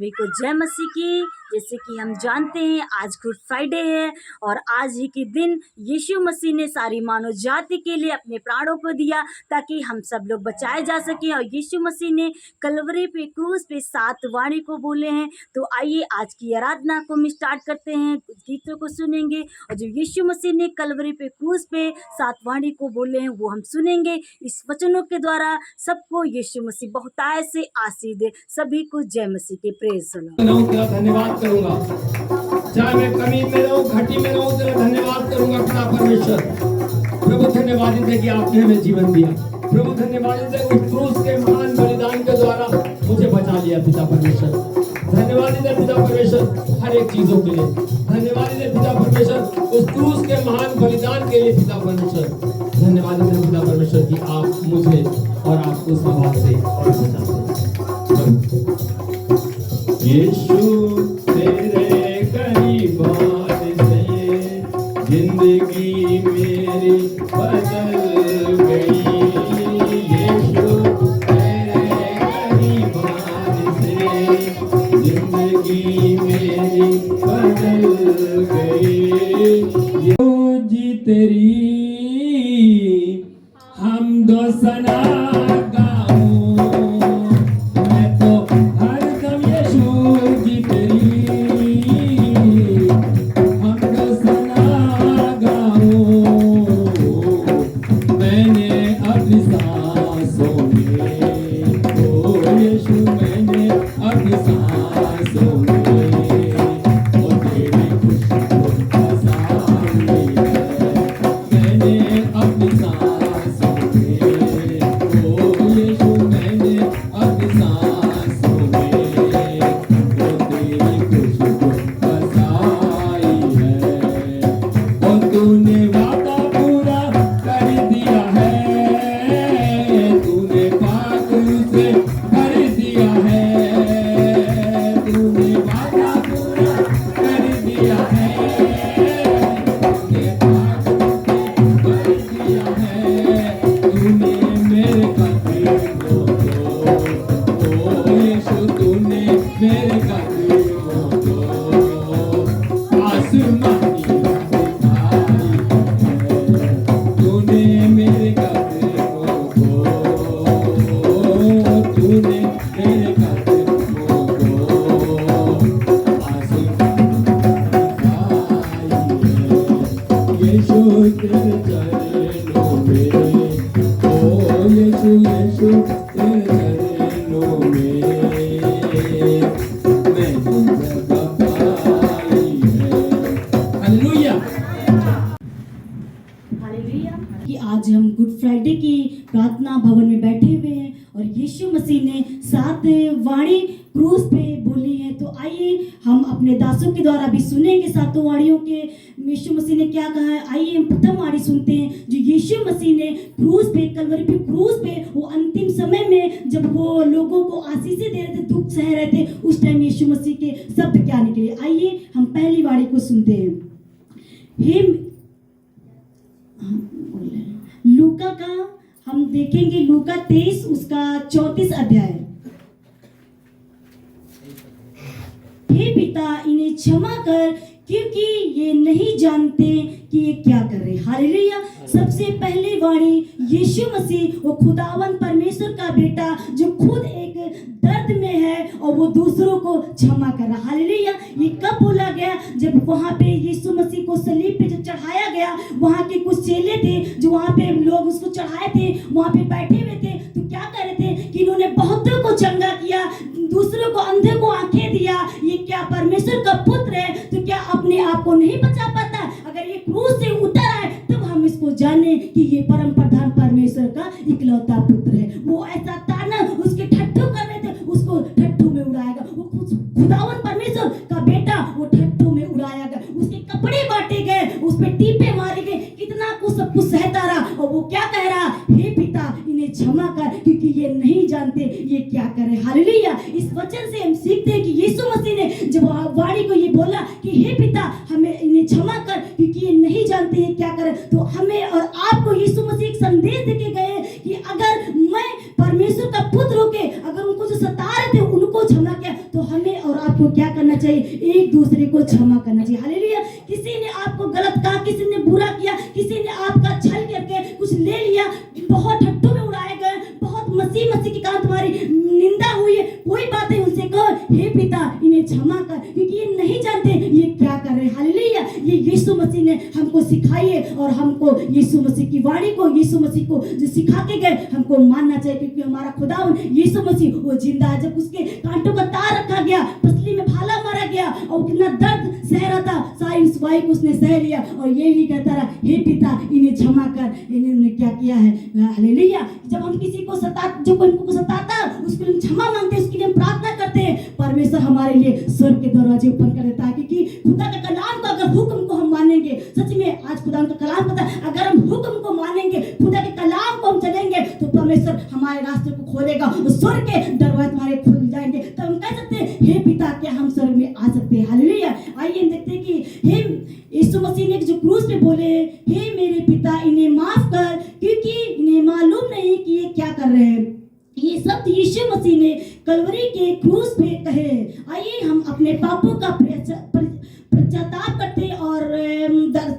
सभी को जय मसीह की। जैसे कि हम जानते हैं आज गुड फ्राइडे है और आज ही के दिन यीशु मसीह ने सारी मानव जाति के लिए अपने प्राणों को दिया ताकि हम सब लोग बचाए जा सके। और यीशु मसीह ने कलवरी पे क्रूस पे 7 वाणी को बोले हैं। तो आइए आज की आराधना को हम स्टार्ट करते हैं, गीतों को सुनेंगे और जो यीशु मसीह ने कलवरी पे क्रूस पे 7 वाणी को बोले हैं वो हम सुनेंगे। इस वचनों के द्वारा सबको यीशु मसीह बहुतायत से आशीष दे। सभी को जय मसीह के प्रेज तेरा धन्यवाद करूंगा, चाहे मैं कमी में रहूं घटी में रहूं, तेरा धन्यवाद करूंगा पिता परमेश्वर। प्रभु धन्यवाद दे कि आपने हमें जीवन दिया। प्रभु धन्यवाद दे उस क्रूस के महान बलिदान के द्वारा मुझे बचा लिया पिता परमेश्वर। धन्यवाद दे पिता परमेश्वर हर एक चीजों के लिए। धन्यवाद दे पिता परमेश्वर उस क्रूस के महान बलिदान के लिए पिता परमेश्वर। धन्यवाद दे पिता परमेश्वर कि आप मुझे और आप उस आवाज से और बचाते हैं। यीशु तेरे करीब से जिंदगी मेरी बदल गई। यीशु तेरे करीब से जिंदगी मेरी बदल गई। जी तेरी हम दो सना कि आज हम गुड फ्राइडे की प्रार्थना भवन में बैठे हुए हैं और यीशु मसीह ने 7 वाणी क्रूस पे बोली है। तो आइए हम अपने दासों के द्वारा भी सुनेंगे 7 वाणियों के यीशु मसीह ने क्या कहा है। आइए हम प्रथम वाणी सुनते हैं जो यीशु मसीह ने क्रूस पे कलवरी पे क्रूस पे वो अंतिम समय में जब वो लोगों को आशीषें दे रहे थे, दुख सह रहे थे, उस टाइम यीशु मसीह के शब्द क्या निकले। आइए हम पहली वाणी को सुनते हैं। लूका का हम देखेंगे, लूका 23 उसका 34 अध्याय। हे पिता इन्हें क्षमा कर क्योंकि ये नहीं जानते कि ये क्या कर रहे। हालेलुया। सबसे पहली वाणी यीशु मसीह वो खुदावन परमेश्वर का बेटा जो खुद एक दर्द में है और वो दूसरों को क्षमा कर रहा। हालेलुया। ये कब बोला गया? जब वहां पे यीशु मसीह को सलीब पे जो चढ़ाया गया, वहां के कुछ चेले थे जो वहां पे लोग उसको चढ़ाए थे, वहां पे बैठे हुए थे। तो क्या कर रहे थे कि इन्होंने बहुतों को चंगा किया, दूसरों को अंधे को आंखें दिया। ये क्या परमेश्वर का पुत्र है? तो क्या अपने आप को नहीं बचा पाता? अगर ये क्रूस से उतर आए तब हम इसको जाने कि ये परम प्रधान परमेश्वर का इकलौता पुत्र है। वो ऐसा ताना उसके ठट्ठू कर रहे थे, उसको ठट्ठू में उड़ाएगा। वो खुदावन परमेश्वर का बेटा वो ठट्ठू में उड़ाया गया, उसके कपड़े बांटे गए, उस पे टीपे मारे गए, कितना कुछ सब कुछ सहता रहा। और वो क्या कह रहा? हे पिता इन्हें क्षमा कर क्योंकि ये नहीं जानते ये क्या कर रहे। हालेलुया। इस वचन से हम सीखते हैं कि यीशु मसीह ने जब वाणी को ये बोला कि हे पिता हमें इन्हें क्षमा कर क्योंकि ये नहीं जानते हैं क्या करें, तो हमें और आपको यीशु मसीह एक संदेश देके गए कि अगर मैं परमेश्वर का पुत्र होके अगर उनको जो सता रहे थे उनको क्षमा किया, तो हमें और चाहिए, एक दूसरे को क्षमा करना चाहिए। हालेलुया। किसी ने आपको गलत कहा, किसी ने बुरा किया, किसी ने आपका छल करके कुछ ले लिया, बहुत ठट्ठों में उड़ाए गए, बहुत मसीह के कारण तुम्हारी निंदा हुई है, कोई बात नहीं, उनसे कहो हे पिता इन्हें क्षमा कर, क्योंकि ये नहीं जानते ये क्या कर रहे हैं। हालेलुया। ये यीशु मसीह ने हमको सिखाई है और हमको यीशु मसीह की वाणी को, यीशु मसीह को जो सिखा के गए हमको मानना चाहिए, क्योंकि हमारा खुदावन यीशु मसीह वो जिंदा है। जब उसके कांटों का तार रखा गया, पसली में भाला मारा गया और कितना दर्द सह रहा था, सारी उस वाई को उसने सह लिया और ये ही कहता रहा हे पिता इन्हें क्षमा कर, इन्होंने क्या किया है। हालेलुया। जब हम किसी को जो कोई हमको सताता उसके लिए हम क्षमा मांगते हैं, उसके लिए हम प्रार्थना करते हैं, परमेश्वर हमारे लिए स्वर्ग के दरवाजे ओपन कर देता है, क्योंकि खुदा का कलाम को अगर हुक्म को हम मानेंगे, सच में आज खुदा का कलाम पता है, अगर हम हुक्म को मानेंगे, खुदा के कलाम को हम चलेंगे तो परमेश्वर हमारे रास्ते को खोलेगा और स्वर्ग के दरवाजे हमारे खुल जाएंगे। तो हम कह सकते हैं हे पिता क्या हम स्वर्ग में आ सकते हैं। हालेलुया। आइए हम देखते हैं कि हे यीशु मसीह ने जो क्रूस पे बोले हे मेरे पिता इन्हें माफ कर, क्योंकि इन्हें मालूम नहीं कि ये क्या कर रहे हैं। ये शब्द यीशु मसीह ने कलवरी के क्रूस पे कहे। आइए हम अपने पापों का पश्चाताप करते और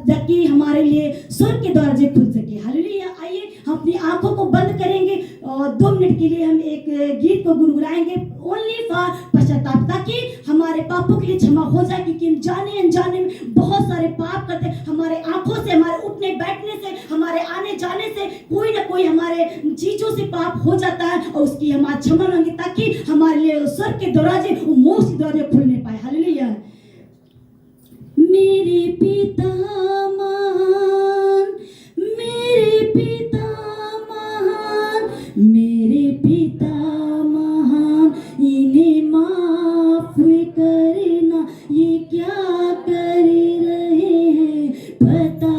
ताकि हमारे लिए स्वर्ग के दरवाजे खुल सके। हालेलुया। आइए हम अपनी आंखों को बंद करेंगे और 2 मिनट के लिए हम एक गीत को गुनगुनाएंगे, ओनली फॉर पश्चाताप, ताकि हमारे पापों के लिए क्षमा हो जाए, क्योंकि हम जाने अनजाने में बहुत सारे पाप करते हैं। हमारे आंखों से, हमारे उठने बैठने से, हमारे आने जाने से कोई ना कोई हमारे चीजों से पाप हो जाता है और उसकी हम आज क्षमा मांगे, ताकि हमारे लिए स्वर्ग के दरवाजे, मोक्ष के दरवाजे खुलने पाए। हालेलुया। मेरे पिता महान, मेरे पिता महान, मेरे पिता महान, इन्हें माफ करना, ये क्या कर रहे हैं पता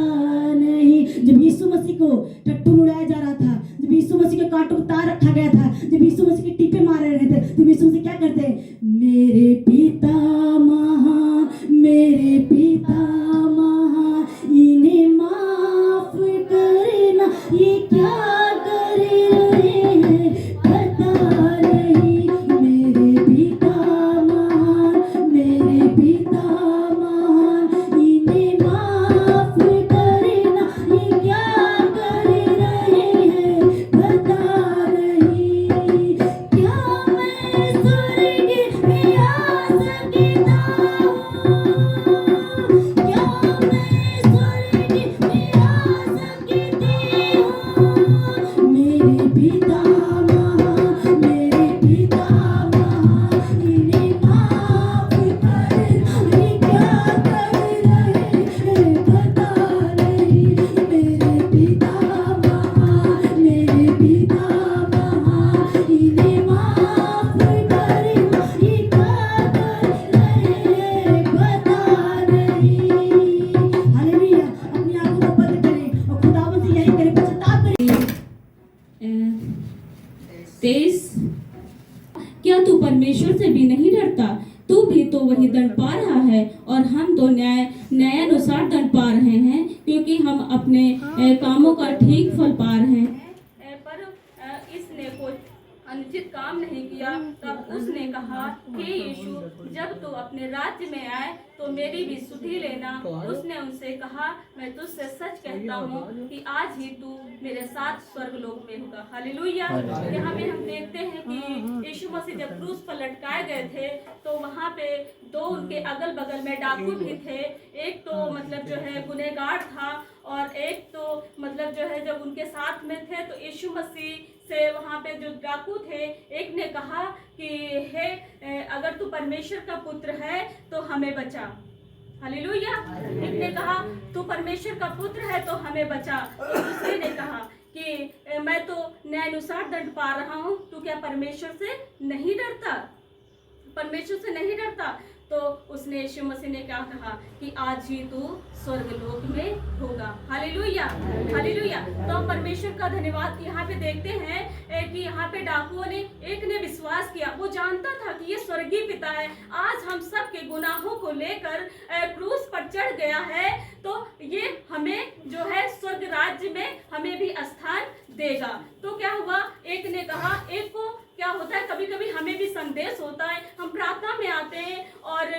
नहीं। जब यीशु मसीह को टट्टू उड़ाया जा रहा था, जब यीशु मसीह के कांटों को तार रखा गया था, जब यीशु मसीह के टीपे मारे रहे थे, तो यीशु मसीह क्या करते हैं, मेरे पिता महान, मेरे पिता महान, इन्हें माफ करना, ये क्या कर रहे हैं पता नहीं। मेरे पिता महान, मेरे पिता महान, इन्हें माफ करना, ये क्या कर रहे हैं पता नहीं। क्या मैं स्वर्ग में आ सकता हूँ, क्या मैं स्वर्ग में आ सकती हूँ। मेरे पिता महान, मेरे पिता महान, इन्हें माफ करना, ये क्या कर रहे हैं पता नहीं। मेरे पिता महान, मेरे पिता महान, इन्हें माफ करना, ये क्या कर रहे हैं पता नहीं। हालेलुया। अपनी आंखों को बंद करें और खुदावंद से यही करें, पश्चाताप करें। 23 क्या तू परमेश्वर से भी नहीं डरता? तू भी तो वही दंड पा रहा है और हम तो न्यायानुसार दंड पा रहे हैं, क्योंकि हम अपने कामों का ठीक फल पा रहे हैं। पर इसने कोई अनुचित काम नहीं किया। तब उसने कहा हे यीशु, जब तू अपने राज्य में आए तो मेरी भी सुधि लेना। उसने उनसे कहा मैं तुझसे सच कहता हूँ कि आज ही तू मेरे साथ स्वर्गलोक में होगा। हालेलुया। यहाँ पे हम देखते हैं कि यीशु मसीह जब क्रूस पर लटकाए गए थे तो वहाँ पे 2 उनके अगल बगल में डाकू भी थे। एक तो मतलब जो है गुनहगार था और एक तो मतलब जो है जब उनके साथ में थे तो यीशु मसीह से वहाँ पे जो डाकू थे, एक ने कहा कि हे अगर तू परमेश्वर का पुत्र है तो हमें बचा। हालेलुया। एक ने कहा तू परमेश्वर का पुत्र है तो हमें बचा। दूसरे ने कहा कि मैं तो न्यायानुसार दंड पा रहा हूँ, तू क्या परमेश्वर से नहीं डरता? परमेश्वर से नहीं डरता? तो उसने यीशु मसीह ने क्या कहा कि आज ही तू स्वर्गलोक में होगा। हालेलुया। हालेलुया। तो हम परमेश्वर का धन्यवाद यहाँ पे देखते हैं कि यहाँ पे डाकुओं ने, एक ने विश्वास किया, वो जानता था कि ये स्वर्गीय पिता है, आज हम सब के गुनाहों को लेकर क्रूस पर चढ़ गया है, तो ये हमें जो है स्वर्ग राज्य में हमें भी स्थान देगा। तो क्या हुआ, एक ने कहा, एक को क्या होता है कभी कभी हमें भी संदेश होता है, हम प्रार्थना में आते हैं और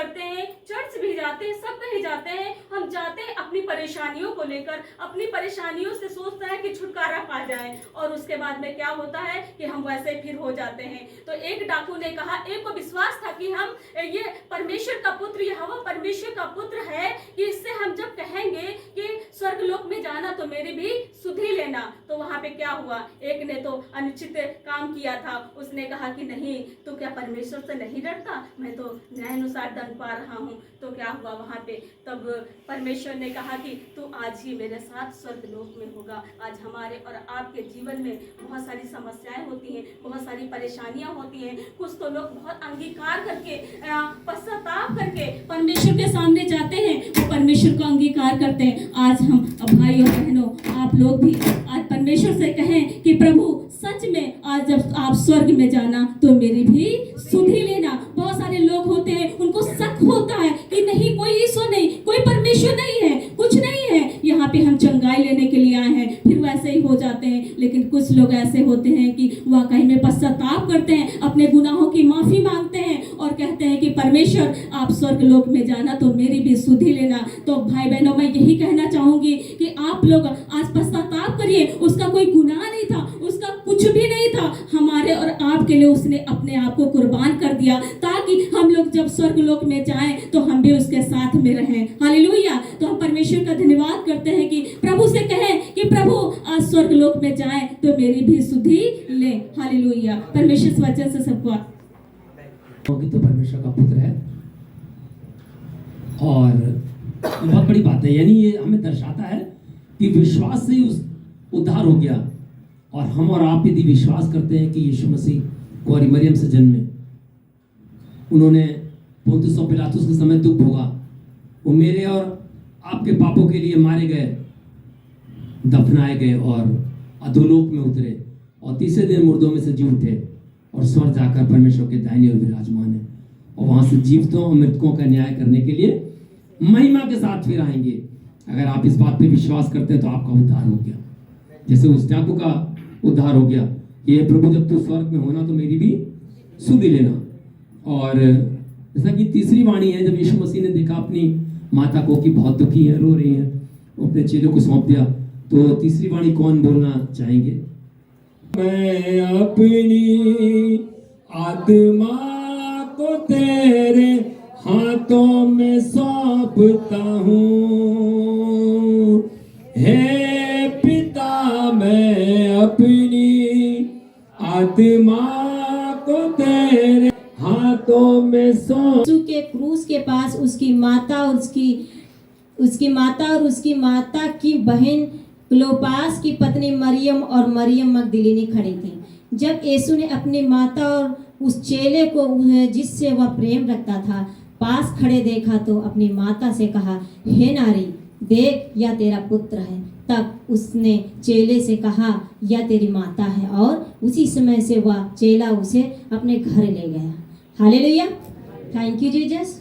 करते हैं, चर्च भी जाते हैं, सब कहीं जाते हैं, हम जाते हैं अपनी परेशानियों को लेकर, अपनी परेशानियों से सोचते हैं कि छुटकारा पा जाए, और उसके बाद में क्या होता है कि हम वैसे फिर हो जाते हैं। तो एक डाकू ने कहा, एक को विश्वास था कि हम ये परमेश्वर का पुत्र, यहोवा परमेश्वर का पुत्र है, कि इससे हम जब कहेंगे कि स्वर्गलोक में जाना तो मेरी भी सुधि लेना, तो वहां पे क्या हुआ, एक ने तो अनुचित काम किया था, उसने कहा कि नहीं, तू क्या परमेश्वर से नहीं डरता, मैं तो न्यायानुसार दंड पा रहा हूँ। तो क्या हुआ वहां पे, तब परमेश्वर ने कहा कि तू आज ही मेरे साथ स्वर्गलोक में होगा। आज हमारे और आपके जीवन में बहुत सारी समस्याएं होती हैं, बहुत सारी परेशानियां होती हैं, कुछ तो लोग बहुत अंगीकार करके, पश्चाताप करके परमेश्वर के सामने जाते हैं, वो परमेश्वर को अंगीकार करते हैं। आज हम भाई और बहनों, आप लोग भी आज परमेश्वर से कहें कि प्रभु सच में आज जब आप स्वर्ग में जाना तो मेरी भी सुधि लेना। बहुत सारे लोग होते हैं, उनको शक होता है कि नहीं, कोई ईश्वर नहीं, कोई परमेश्वर नहीं है, कुछ नहीं है, यहाँ पे हम चंगाई लेने के लिए आए हैं, फिर वैसे ही हो जाते हैं। लेकिन कुछ लोग ऐसे होते हैं कि वाकई में पश्चाताप करते हैं, अपने गुनाहों की माफी मांगते हैं और कहते हैं कि परमेश्वर आप स्वर्ग लोक में जाना तो मेरी भी सुधि लेना। तो भाई बहनों, मैं यही कहना चाहूंगी कि आप लोग आज पश्चाताप करिए, उसका कोई गुनाह नहीं था, उसका कुछ भी नहीं था, हमारे और आपके लिए उसने अपने आप को कुर्बान कर दिया, ताकि हम लोग जब स्वर्ग लोक में जाएं तो हम भी उसके साथ में रहें। हालेलुया। तो हम परमेश्वर का धन्यवाद करते हैं कि प्रभु से कहें कि प्रभु आज स्वर्ग लोक में जाएं तो मेरी भी सुधि ले। हालेलुया। परमेश्वर इस वचन से सबको तो परमेश्वर का पुत्र है, और बहुत बड़ी बात है, यानी ये हमें दर्शाता है कि विश्वास से ही उद्धार हो गया। और हम और आप यदि विश्वास करते हैं कि यीशु मसीह कुंवारी मरियम से जन्मे, उन्होंने पोंतियुस और पिलातुस के समय दुख भोगा, वो मेरे और आपके पापों के लिए मारे गए, दफनाए गए और अधोलोक में उतरे, और तीसरे दिन मुर्दों में से जी उठे और स्वर्ग जाकर परमेश्वर के दाहिने ओर विराजमान है, और वहां से जीवितों और मृतकों का न्याय करने के लिए महिमा के साथ फिर आएंगे। अगर आप इस बात पे विश्वास करते हैं तो आपका उद्धार हो गया, जैसे उस डाकू का उद्धार हो गया। ये प्रभु जब तू स्वर्ग में होना तो मेरी भी सुधि लेना। और जैसा कि तीसरी वाणी है, जब यीशु मसीह ने देखा अपनी माता को कि बहुत दुखी है, रो रही है, अपने चेलों को सौंप दिया, तो तीसरी वाणी कौन बोलना चाहेंगे? मैं अपनी आत्मा को तेरे हाथों में सौंपता हूँ, हे पिता मैं अपनी आत्मा को तेरे हाथों में सौंप। यीशु के क्रूस के पास उसकी माता और उसकी माता की बहन क्लोपास की पत्नी मरियम और मरियम मगदलीनी खड़ी थी। जब यीशु ने अपनी माता और उस चेले को जिससे वह प्रेम रखता था पास खड़े देखा तो अपनी माता से कहा, हे नारी, देख यह तेरा पुत्र है। तब उसने चेले से कहा, यह तेरी माता है, और उसी समय से वह चेला उसे अपने घर ले गया। Hallelujah, thank you Jesus.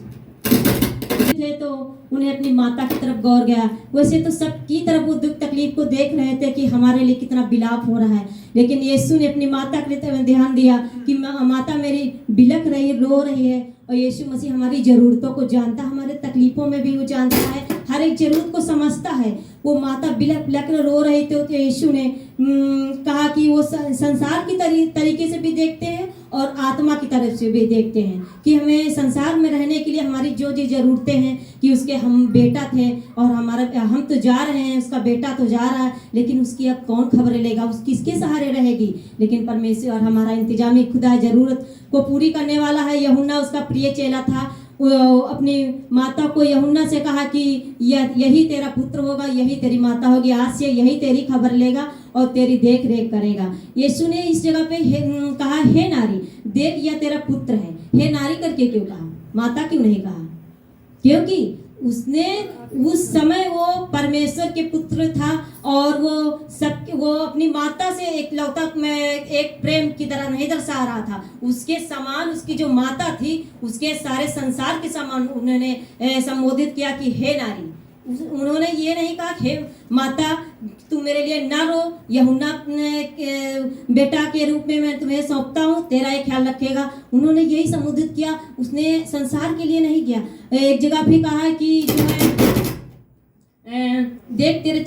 थे तो उन्हें अपनी माता की तरफ गौर गया। वैसे तो सबकी तरफ वो दुख तकलीफ को देख रहे थे कि हमारे लिए कितना विलाप हो रहा है, लेकिन यीशु ने अपनी माता के लिए ध्यान दिया कि माता मेरी बिलख रही, रो रही है। और यीशु मसीह हमारी ज़रूरतों को जानता है, हमारे तकलीफ़ों में भी वो जानता है, हर एक ज़रूरत को समझता है। वो माता बिलख बिलख रो रही थी, तो यीशु ने कहा कि वो संसार की तरीके से भी देखते हैं और आत्मा की तरफ से भी देखते हैं कि हमें संसार में रहने के लिए हमारी जो जो ज़रूरतें हैं, कि उसके हम बेटा थे और हम तो जा रहे हैं, उसका बेटा तो जा रहा है, लेकिन उसकी अब कौन खबर लेगा, उस किसके सहारे रहेगी। लेकिन परमेश्वर और हमारा इंतजामी खुदा ज़रूरत को पूरी करने वाला है। यूहन्ना उसका प्रिय चेला था, वो अपनी माता को यूहन्ना से कहा कि यही तेरा पुत्र होगा, यही तेरी माता होगी, आज से यही तेरी खबर लेगा और तेरी देख रेख करेगा। यीशु ने इस जगह पे कहा, हे नारी, देख यह तेरा पुत्र है। हे नारी करके क्यों कहा, माता क्यों नहीं कहा? क्योंकि उसने उस समय वो परमेश्वर के पुत्र था और वो अपनी माता से एक प्रेम की तरह नहीं दर्शा रहा था। उसके समान उसकी जो माता थी, उसके सारे संसार के समान उन्होंने संबोधित किया कि हे नारी, उन्होंने ये नहीं कहा हे माता तू मेरे लिए ना रो, यूहन्ना बेटा के रूप में मैं तुम्हें सौंपता हूँ, तेरा ये ख्याल रखेगा। उन्होंने यही संबोधित किया, उसने संसार के लिए नहीं किया। एक जगह भी कहा है कि जो है देख तेरे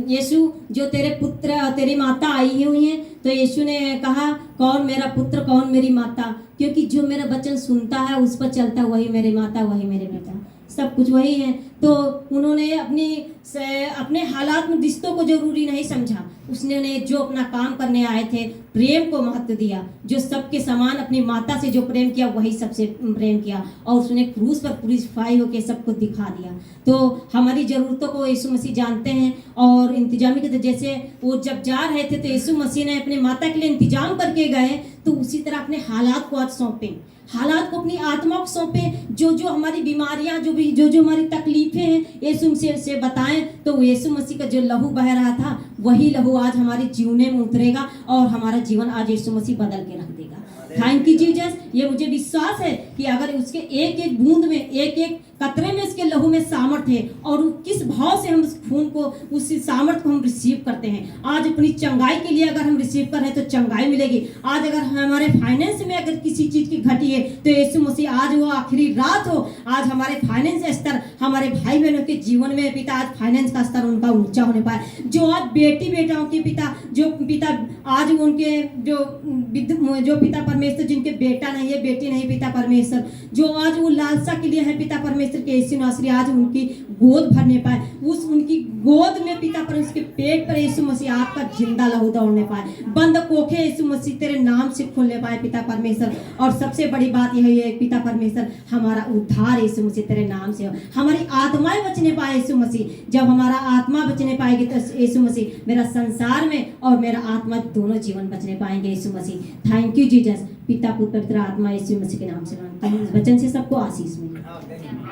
यीशु जो तेरे पुत्र और तेरी माता आई हुई हैं। तो यीशु ने कहा कौन मेरा पुत्र कौन मेरी माता, क्योंकि जो मेरा वचन सुनता है उस पर चलता वही मेरी माता वही मेरे बेटा, सब कुछ वही है। तो उन्होंने अपने हालात में रिश्तों को जरूरी नहीं समझा, उसने जो अपना काम करने आए थे प्रेम को महत्व दिया। जो सबके समान अपनी माता से जो प्रेम किया वही सबसे प्रेम किया, और उसने क्रूस पर क्रूसिफाई होकर सबको दिखा दिया। तो हमारी ज़रूरतों को यीशु मसीह जानते हैं और इंतजामी के, जैसे वो जब जा रहे थे तो यीशु मसीह ने अपने माता के लिए इंतजाम करके गए, तो उसी तरह अपने हालात को आज सौंपें, हालात को अपनी आत्मा को सौंपें। जो जो हमारी बीमारियां जो हमारी तकलीफें हैं यीशु से बताएं, तो यीशु मसीह का जो लहू बह रहा था वही लहू आज हमारे जीवने में उतरेगा और हमारा जीवन आज यीशु मसीह बदल के रख देगा। Thank you Jesus. ये मुझे विश्वास है कि अगर उसके एक एक बूंद में एक एक कतरे में उसके लहू में सामर्थ्य है, और किस भाव से हम उस खून को उस सामर्थ्य को हम रिसीव करते हैं। आज अपनी चंगाई के लिए अगर हम रिसीव कर रहे हैं तो चंगाई मिलेगी। आज अगर हमारे फाइनेंस में अगर किसी चीज की घटी है तो यीशु मसीह आज वो आखिरी रात हो, आज हमारे फाइनेंस स्तर हमारे भाई बहनों के जीवन में पिता आज फाइनेंस का स्तर उनका ऊंचा होने पाए। जो आज बेटी बेटाओं के पिता जो पिता आज उनके जो पिता परमेश्वर जिनके बेटा नहीं है बेटी नहीं पिता परमेश्वर जो आज वो लालसा के लिए है पिता परमेश्वर के यीशु नासरी आज उनकी गोद भरने पाए, उस उनकी गोद में पिता परमेश्वर के पेट पर यीशु मसीह आपका जिंदा लहू दौड़ने पाए, बंद कोखे यीशु मसीह तेरे नाम से खोलने पाए पिता परमेश्वर। और सबसे बड़ी बात यह है पिता परमेश्वर हमारा उद्धार यीशु मसीह तेरे नाम से हो, हमारी आत्माएं बचने पाए यीशु मसीह। जब हमारा आत्मा बचने पाएगी तो यीशु मसीह मेरा संसार में और मेरा आत्मा दोनों जीवन बचने पाएंगे यीशु मसीह। Thank you Jesus. पिता पुत्र पवित्र आत्मा यीशु मसीह के नाम से मांगता हूं, इस वचन से सबको आशीष मिले।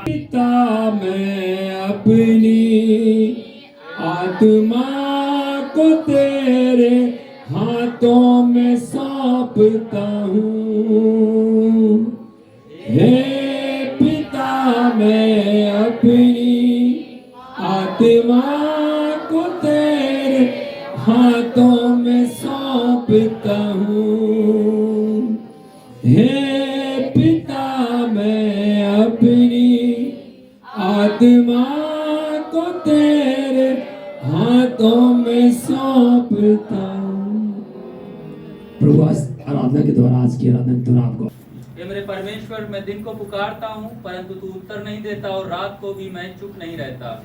पिता मैं अपनी आत्मा को तेरे हाथों में सौंपता हूँ। हे पिता मैं अपनी आत्मा को तेरे हाथों में सौंपता हूँ। हे पिता मैं अपनी आत्मा को तेरे हाथों में सौंपता हूँ। प्रभु आराधना के द्वारा आज की आराधना तुम आपको हे मेरे परमेश्वर, मैं दिन को पुकारता हूँ परंतु तू उत्तर नहीं देता और रात को भी मैं चुप नहीं रहता।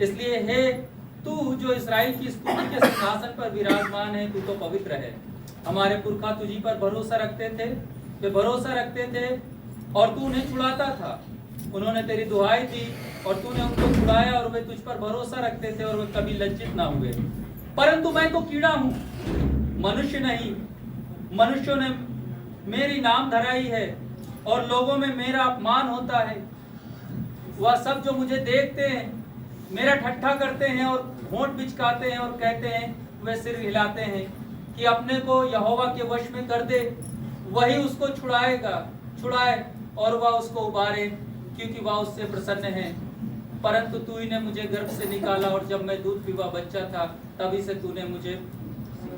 इसलिए हे तू जो इस्राएल की स्तुति के सिंहासन पर विराजमान है, तू तो पवित्र है। हमारे पुरखा तुझी पर भरोसा रखते थे, वे भरोसा रखते थे और तू उन्हें छुड़ाता था। उन्होंने तेरी दुहाई दी और तूने उनको छुड़ाया और वे तुझ पर भरोसा रखते थे और वे कभी लज्जित ना हुए। परंतु मैं तो कीड़ा हूँ, मनुष्य नहीं। मनुष्यों ने मेरी नाम धराई है और लोगों में मेरा अपमान होता है। वह सब जो मुझे देखते हैं मेरा ठट्ठा करते हैं और होंठ बिचकाते हैं और कहते हैं, वे सिर हिलाते हैं कि अपने को यहोवा के वश में कर दे, वही उसको छुड़ाए और वह उसको उबारे, क्योंकि वह उससे प्रसन्न है। परंतु तू ही ने मुझे गर्भ से निकाला और जब मैं दूध पीवा बच्चा था तभी से तूने मुझे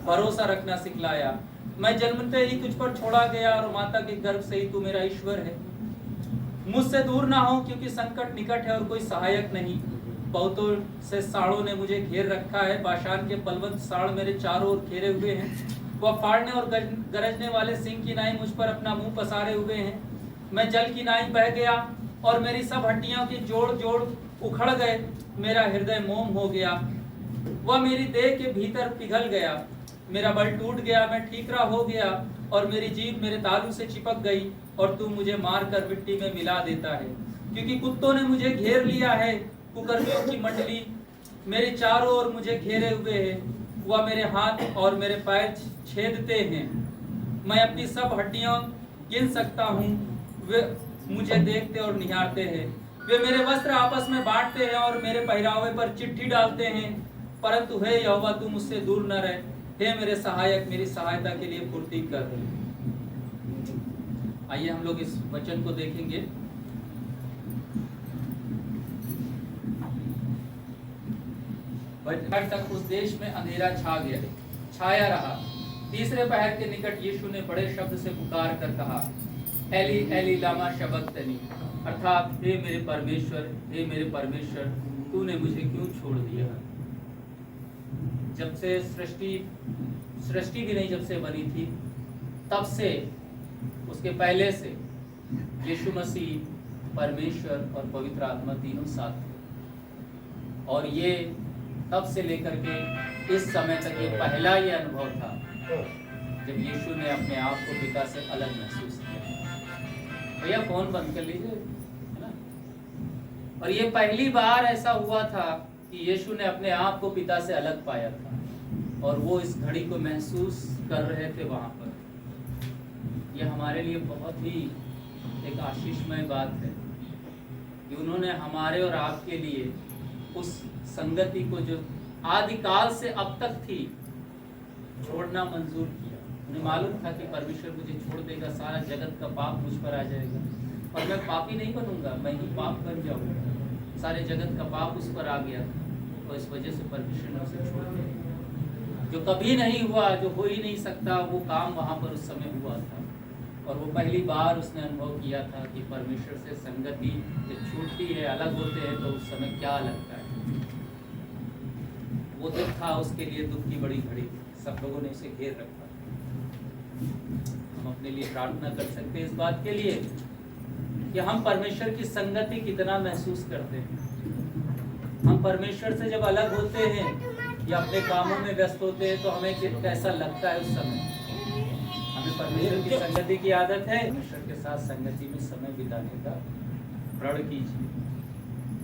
भरोसा रखना सिखलाया। मैं जन्मते ही तुझ पर छोड़ा गया और माता के गर्भ से ही तू मेरा ईश्वर है। मुझसे दूर ना हो, क्योंकि संकट निकट है और कोई सहायक नहीं। बहुतों से साड़ों ने मुझे घेर रखा है, बाशान के बलवंत साड़ मेरे चारों ओर घेरे हुए हैं। वह फाड़ने और गरजने वाले सिंह की नाई मुझ पर अपना मुंह पसारे हुए हैं। मैं जल की नाई बह गया और मेरी सब हड्डियों के जोड़ जोड़ उखड़ गए। मेरा हृदय मोम हो गया, वह मेरी देह के भीतर पिघल गया। मेरा बल टूट गया, मैं ठीकरा हो गया और मेरी जीभ मेरे तालू से चिपक गई और तू मुझे मार कर मिट्टी में मिला देता है। क्योंकि कुत्तों ने मुझे घेर लिया है, कुकर्मियों की मंडली मेरे चारों ओर मुझे घेरे हुए है। वह मेरे हाथ और मेरे पैर छेदते हैं। मैं अपनी सब हड्डियां गिन सकता हूँ, वे मुझे देखते और निहारते हैं। वे मेरे वस्त्र आपस में बांटते हैं और मेरे पहरावे पर चिट्ठी डालते हैं। परंतु हे यहोवा, तू मुझसे दूर न रह। हे मेरे सहायक, मेरी सहायता के लिए फुर्ती कर। आइए हम लोग इस वचन को देखेंगे। पहर तक उस देश में अंधेरा छाया रहा। तीसरे पहर के निकट यीशु ने बड़े शब्द से पुकार कर कहा, एली एली लामा शबक्तनी, अर्थात हे मेरे परमेश्वर, तूने मुझे क्यों छोड़ दिया। जब से सृष्टि भी नहीं जब से बनी थी, तब से उसके पहले से यीशु मसीह, परमेश्वर और पवित्र आत्मा तीनों साथ थे। और ये तब से लेकर के इस समय तक ये पहला ये अनुभव था जब यीशु ने अपने आप को पिता से अलग महसूस किया। भैया फोन बंद कर लीजिए, है ना। और ये पहली बार ऐसा हुआ था कि यीशु ने अपने आप को पिता से अलग पाया था, और वो इस घड़ी को महसूस कर रहे थे वहां पर। यह हमारे लिए बहुत ही एक आशीषमय बात है कि उन्होंने हमारे और आपके लिए उस संगति को जो आदिकाल से अब तक थी छोड़ना मंजूर किया। उन्हें मालूम था कि परमेश्वर मुझे छोड़ देगा, सारा जगत का पाप मुझ पर आ जाएगा और मैं पापी नहीं बनूंगा, मैं ही पाप बन जाऊंगा। सारे जगत का पाप उस पर आ गया और इस वजह से परमेश्वर ने उसे छोड़ दिया। जो कभी नहीं हुआ, जो हो ही नहीं सकता, वो काम वहां पर उस समय हुआ था। और वो पहली बार उसने अनुभव किया था कि परमेश्वर से संगति जब छूटती है, अलग होते हैं, तो उस समय क्या लगता है। वो दुख था उसके लिए, दुख की बड़ी घड़ी सब लोगों ने उसे घेर रखा। हम अपने लिए प्रार्थना कर सकते हैं इस बात के लिए कि हम परमेश्वर की संगति कितना महसूस करते हैं। हम परमेश्वर से जब अलग होते हैं या अपने कामों में व्यस्त होते हैं तो हमें कैसा लगता है उस समय। हमें परमेश्वर की संगति की आदत है, परमेश्वर के साथ संगति में समय बिताने का प्रण कीजिए,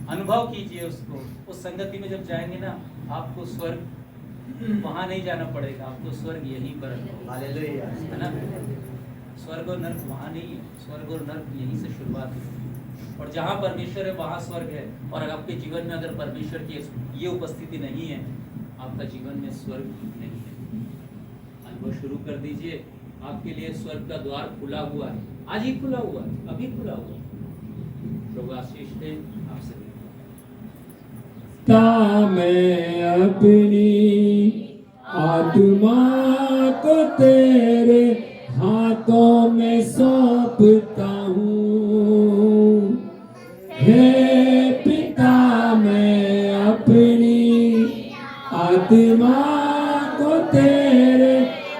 अनुभव कीजिए उसको। उस संगति में जब जाएंगे ना, आपको स्वर्ग वहां नहीं जाना पड़ेगा, आपको स्वर्ग यहीं पर है ना। स्वर्ग और नर्क वहां नहीं है, स्वर्ग और नर्क यहीं से शुरुआत है। और जहाँ परमेश्वर है वहाँ स्वर्ग है। और आपके जीवन में अगर परमेश्वर की ये उपस्थिति नहीं है, आपका जीवन में स्वर्ग नहीं है। अनुभव शुरू कर दीजिए। आपके लिए स्वर्ग का द्वार खुला हुआ है, आज ही खुला हुआ है, अभी खुला हुआ है। प्रभु आशीष दे आप सभी। मैं अपनी आत्मा को तेरे हाथों में सौंपता हूँ। हे पिता, मैं अपनी आत्मा को तेरे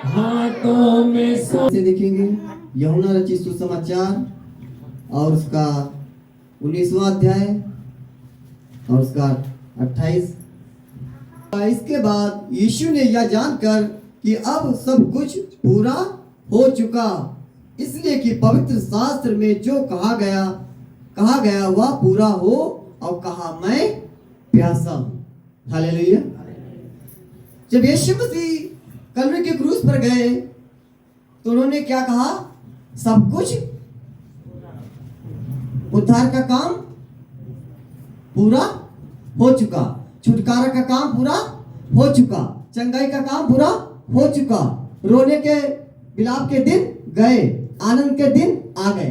हाथों में से देखेंगे यूहन्ना रचित सुसमाचार और उसका 19वां अध्याय और उसका 28। इसके बाद यीशु ने यह जानकर कि अब सब कुछ पूरा हो चुका, इसलिए कि पवित्र शास्त्र में जो कहा गया वह पूरा हो, और कहा मैं प्यासा हूँ। हालेलुया। जब यीशु मसीह कलवरी के क्रूस पर गए तो उन्होंने क्या कहा? सब कुछ उद्धार का काम पूरा हो चुका, छुटकारा का काम पूरा हो चुका, चंगाई का काम पूरा हो चुका। रोने के विलाप के दिन गए, आनंद के दिन आ गए।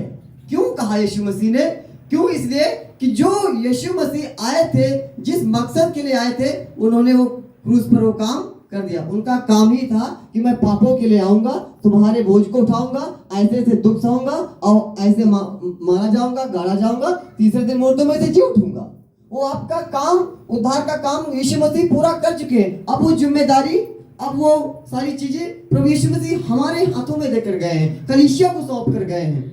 क्यों कहा यीशु मसीह ने? क्यों? इसलिए कि जो यीशु मसीह आए थे, जिस मकसद के लिए आए थे, उन्होंने वो क्रूस पर वो काम कर दिया। उनका काम ही था कि मैं पापों के लिए आऊंगा, तुम्हारे बोझ को उठाऊंगा, ऐसे ऐसे दुख सहूंगा और ऐसे मारा जाऊंगा, गाड़ा जाऊंगा, तीसरे दिन मुर्दों में से जी उठूंगा। वो आपका काम, उद्धार का काम यीशु मसीह पूरा कर चुके हैं। अब वो जिम्मेदारी, अब वो सारी चीजें प्रभु यीशु मसीह हमारे हाथों में देकर गए हैं, कलीसिया को सौंप कर गए हैं।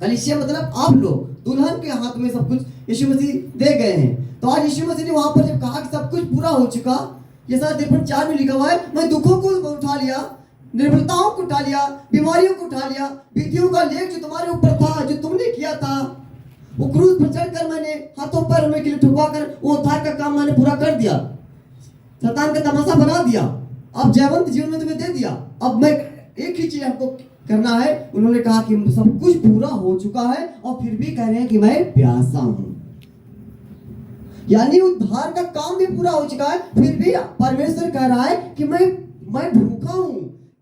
कलीसिया मतलब आप लोग, दुल्हन के हाथ में सब कुछ यीशु मसीह दे गए हैं। तो आज यीशु मसीह ने वहां पर जब कहा कि सब कुछ पूरा हो चुका, ये सारा 53:4 में लिखा हुआ है, मैं दुखों को उठा लिया, निर्बलताओं को उठा लिया, बीमारियों को उठा लिया, विधियों का लेख जो तुम्हारे ऊपर था, जो तुमने किया था, वो क्रूस पर चढ़कर मैंने हाथों पैरों में किले ठुकवा कर वो उद्धार का काम मैंने पूरा कर दिया, शैतान का तमाशा बना दिया, अब जयवंत जीवन में तुम्हें दे दिया। अब मैं एक ही चीज आपको करना है। उन्होंने कहा कि सब कुछ पूरा हो चुका है और फिर भी कह रहे हैं कि मैं प्यासा हूं। यानी उद्धार का काम भी पूरा हो चुका है, फिर भी परमेश्वर कह रहा है कि मैं भूखा हूं।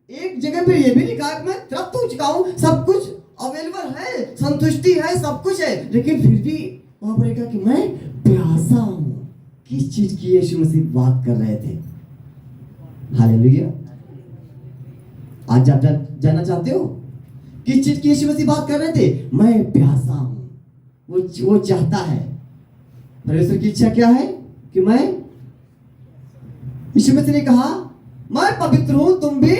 एक जगह पे ये भी लिखा है कि मैं तृप्त हो चुका हूं, सब कुछ अवेलेबल है, संतुष्टि है, सब कुछ है, लेकिन फिर भी वहां पर लिखा कि मैं प्यासा हूं। किस चीज की यीशु मसीह बात कर रहे थे? हालेलुया। आज आप जानना चाहते हो किस चीज की यीशु मसीह बात कर रहे थे? मैं प्यासा हूं। वो चाहता है, परमेश्वर की इच्छा क्या है कि मैं, यीशु मसीह ने कहा मैं पवित्र हूं, तुम भी।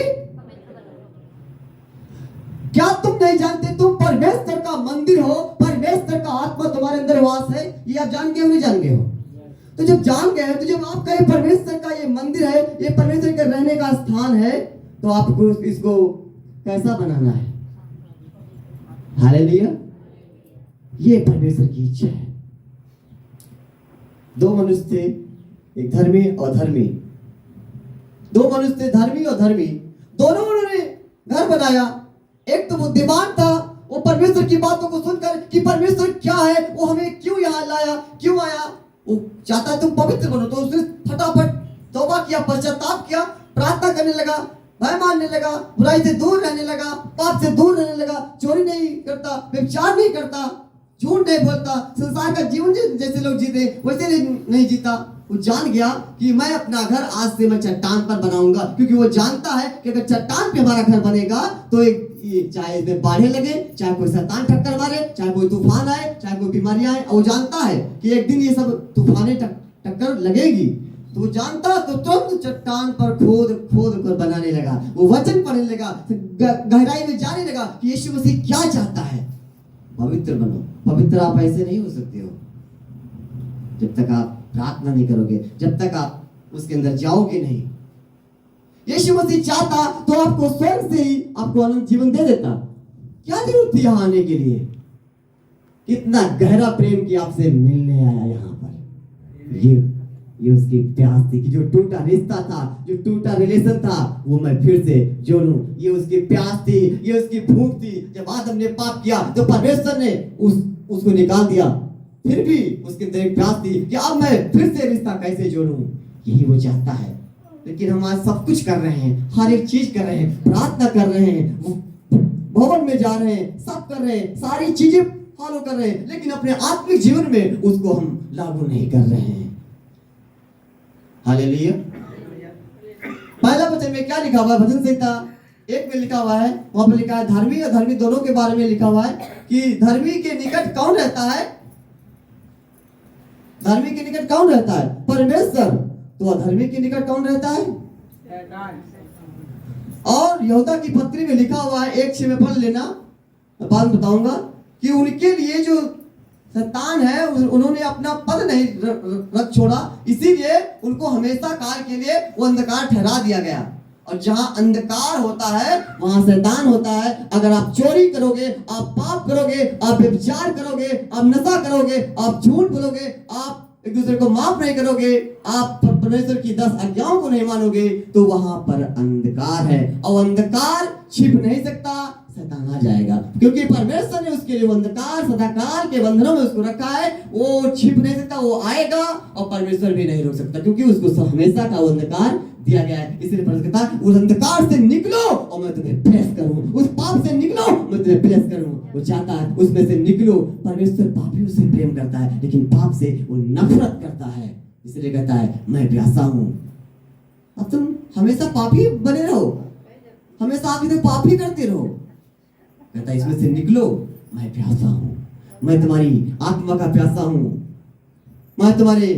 क्या तुम नहीं जानते तुम परमेश्वर का मंदिर हो, परमेश्वर का आत्मा तुम्हारे अंदर वास है? ये आप जान गए हो नहीं जान गए हो? तो जब जान गए तो जब आप कहे परमेश्वर का ये मंदिर है, ये परमेश्वर के रहने का स्थान है, तो आपको इसको कैसा बनाना है? हालेलुया। ये परमेश्वर की इच्छा है। दो मनुष्य थे, एक धर्मी और धर्मी। दो मनुष्य थे, धर्मी और धर्मी। दोनों उन्होंने घर बनाया। एक तो बुद्धिमान था, वो परमेश्वर की बातों को सुनकर कि परमेश्वर क्या है, वो हमें क्यों यहाँ लाया, क्यों आया, वो चाहता है तुम पवित्र बनो। तो उसने फटाफट तौबा किया, पश्चाताप किया, प्रार्थना करने लगा, भय मानने लगा, बुराई से दूर रहने लगा, पाप से दूर रहने लगा, चोरी नहीं करता, व्यभिचार नहीं करता, झूठ नहीं बोलता, संसार का जीवन जैसे लोग जीते वैसे नहीं जीता। वो जान गया कि मैं अपना घर आज से मैं चट्टान पर बनाऊंगा, क्योंकि वो जानता है कि अगर चट्टान पे हमारा घर बनेगा तो चाहे इसमें बाढ़े लगे, चाहे कोई शैतान टक्कर मारे, चाहे कोई तूफान आए, चाहे कोई बीमारियां आए, वो जानता है कि एक दिन ये सब तूफाने टक्कर लगेगी। तो वो जानता तो तुरंत चट्टान पर खोद खोद कर बनाने लगा। वो वचन पढ़ने लगा, गहराई में जाने लगा कि यीशु मसीह क्या चाहता है। पवित्र बनो। पवित्र आप ऐसे नहीं हो सकते हो जब तक आप प्रार्थना नहीं करोगे, जब तक आप उसके अंदर जाओगे नहीं। यीशु मसीह चाहता तो आपको स्वयं से ही आपको अनंत जीवन दे देता। क्या जरूरत थी यहाँ आने के लिए? कितना गहरा प्रेम की आपसे मिलने आया यहाँ पर। ये उसकी प्यास थी कि जो टूटा रिश्ता था, जो टूटा रिलेशन था, वो मैं फिर से जोड़ूं। ये उसकी प्यास थी, ये उसकी भूख थी। जब आदम ने पाप किया तो परमेश्वर ने उसको निकाल दिया, फिर भी उसके अंदर एक प्यास थी कि अब मैं फिर से रिश्ता कैसे जोड़ूं। यही वो चाहता है। लेकिन हम आज सब कुछ कर रहे हैं, हर एक चीज कर रहे हैं, प्रार्थना कर रहे हैं, भवन में जा रहे हैं, सब कर रहे हैं, सारी चीजें फॉलो कर रहे हैं, लेकिन अपने आत्मिक जीवन में उसको हम लागू नहीं कर रहे हैं। हालेलुया। पहला वचन में क्या लिखा हुआ है? भजन संहिता 1 में लिखा हुआ है, वहां पर लिखा है धर्मी और धर्मी दोनों के बारे में लिखा हुआ है कि धर्मी के निकट कौन रहता है? धर्मी के निकट कौन रहता है? परमेश्वर। तो अधर्मी के निकट कौन रहता है? और यहूदा की पत्री में लिखा हुआ है, 1:6 में पढ़ लेना, मैं बाद में बताऊंगा कि उनके लिए जो शैतान है उन्होंने अपना पद नहीं रख छोड़ा, इसीलिए उनको हमेशा काल के लिए वो अंधकार ठहरा दिया गया। और जहां अंधकार होता है वहां शैतान होता है। अगर आप चोरी करोगे, आप पाप करोगे, आप व्यभिचार करोगे, आप नशा करोगे, आप झूठ बोलोगे, आप एक दूसरे को माफ नहीं करोगे, आप परमेश्वर की 10 आज्ञाओं को नहीं मानोगे, तो वहां पर अंधकार है। और अंधकार छिप नहीं सकता, शैतान आ जाएगा, क्योंकि परमेश्वर ने उसके लिए अंधकार सदाकाल के बंधनों में उसको रखा है। वो छिप नहीं सकता, वो आएगा और परमेश्वर भी नहीं रोक सकता, क्योंकि उसको हमेशा का अंधकार दिया गया है। इसलिए परमेश्वर कहता है उस अंधकार से निकलो और मैं तुम्हें ब्लेस करूं, उस पाप से निकलो मैं तुम्हें ब्लेस करूं। वो चाहता है उसमें से निकलो। परमेश्वर पापियों से प्रेम करता है, लेकिन पाप से वो नफरत करता है। इसलिए कहता है मैं प्यासा हूं। अब तुम हमेशा पापी बने रहो, हमेशा आप इधर पाप ही करते रहो। कहता है इसमें से निकलो, मैं प्यासा हूं, मैं तुम्हारी आत्मा का प्यासा हूं, मैं तुम्हारे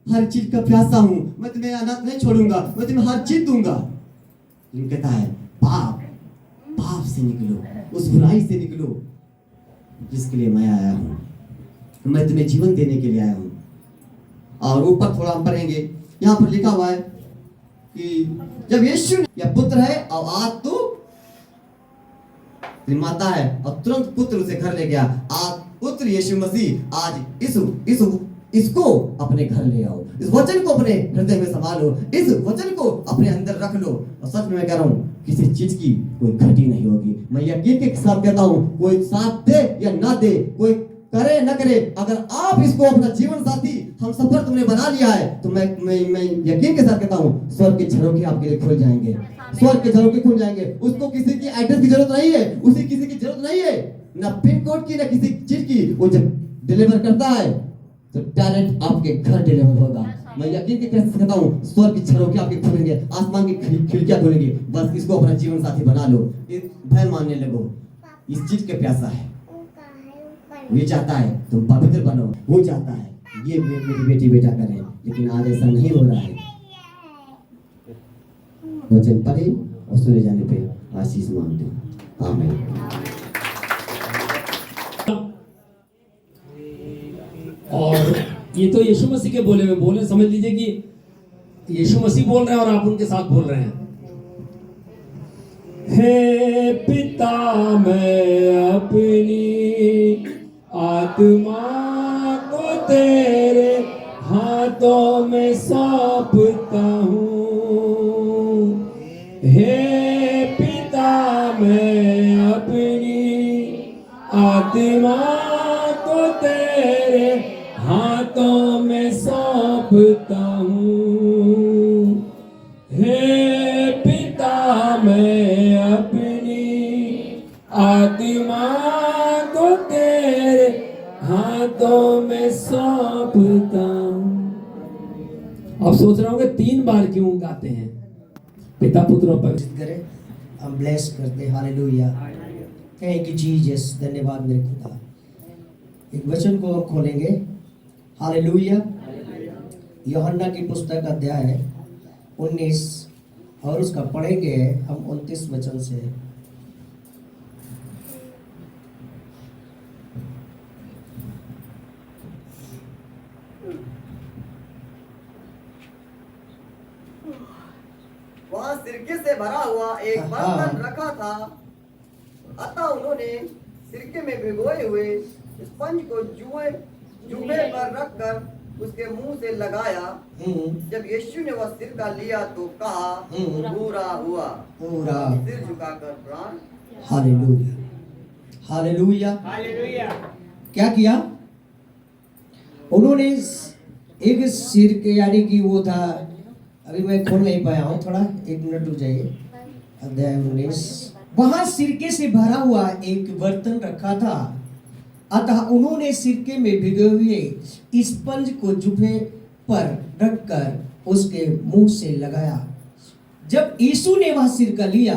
हर चीज का प्यासा हूं, मैं तुम्हें अनाथ नहीं छोड़ूंगा, मैं तुम्हें हर चीज दूंगा। लेकिन कहता है पाप से निकलो, उस बुराई से निकलो जिसके लिए मैं आया हूं। मैं तुम्हें जीवन देने के लिए आया हूं। और ऊपर थोड़ा हम पढ़ेंगे, यहां पर लिखा हुआ है कि जब यीशु या पुत्र है और आज तो माता है और तुरंत पुत्र उसे घर ले गया। आज पुत्र यीशु मसीह आज इसको अपने घर ले आओ, इस वचन को अपने हृदय में संभालो, इस वचन को अपने अंदर रख लो। और सच में मैं कह रहा हूँ किसी चीज की कोई घटी नहीं होगी। मैं यकीन के साथ कहता हूँ, कोई साथ दे या ना दे, कोई करे न करे, अगर आप इसको अपना जीवन साथी हम सफर तुमने बना लिया है, तो मैं यकीन के साथ कहता हूँ स्वर्ग के झरोखे आपके लिए खुल जाएंगे, स्वर्ग के झरोखे खुल जाएंगे। उसको किसी की एड्रेस की जरूरत नहीं है, उसे किसी की जरूरत नहीं है, ना पिन कोड की, ना किसी चीज की। वो जब डिलीवर करता है तो डायरेक्ट आपके घर डिलीवर होगा। मैं यकीन के साथ कहता हूँ स्वर्ग की झरोखे आपके खुलेंगे, आसमान की खिड़कियां खुलेंगी। बस इसको अपना जीवन साथी बना लो, भय मानने लगो। इस चीज के प्यासा है, ये चाहता है तुम पवित्र बनो, वो चाहता है ये मेरी बेटी बेटा करे, लेकिन आज ऐसा नहीं हो रहा है। वचन पढ़े और सुने जाने पे आशीष मांगते। आमीन। और ये तो यीशु मसीह के बोले हुए बोले, समझ लीजिए कि यीशु मसीह बोल रहे हैं और आप उनके साथ बोल रहे हैं। हे पिता मैं अपनी आत्मा को तेरे हाथों में सौंपता हूँ। हे पिता मैं अपनी आत्मा को तेरे हाथों में सौंपता हूँ। हे पिता मैं अपनी आत्मा को तेरे हाथों में सौंपता हूँ। अब सोच रहा हूँ कि 3 बार क्यों गाते हैं, पिता पुत्र और पवित्र। करें, हम ब्लेस करते। Hallelujah, thank you Jesus. धन्यवाद मेरे खुदा। एक वचन को हम खोलेंगे। हालेलुया, यूहन्ना की पुस्तक अध्याय 19 और उसका पढ़ेंगे हम 29 वचन से। वहाँ सिरके से भरा हुआ एक बर्तन रखा था, अतः उन्होंने सिरके में भिगोए हुए स्पंज को जुए पर रखकर उसके मुंह से लगाया। जब यीशु ने वह सिरका लिया तो कहा, पूरा हुआ। पूरा। सिर झुकाकर प्राण। Hallelujah, hallelujah, hallelujah. क्या किया उन्होंने? एक सिर के यानी कि वो था, अभी मैं खोल नहीं पाया हूँ, थोड़ा 1 मिनट रुक जाइए। अध्याय 19, वहां सिरके से भरा हुआ एक बर्तन रखा था, अतः उन्होंने सिरके में भिगे हुए स्पंज को जुफे पर रखकर उसके मुंह से लगाया। जब यीशु ने वह सिरका लिया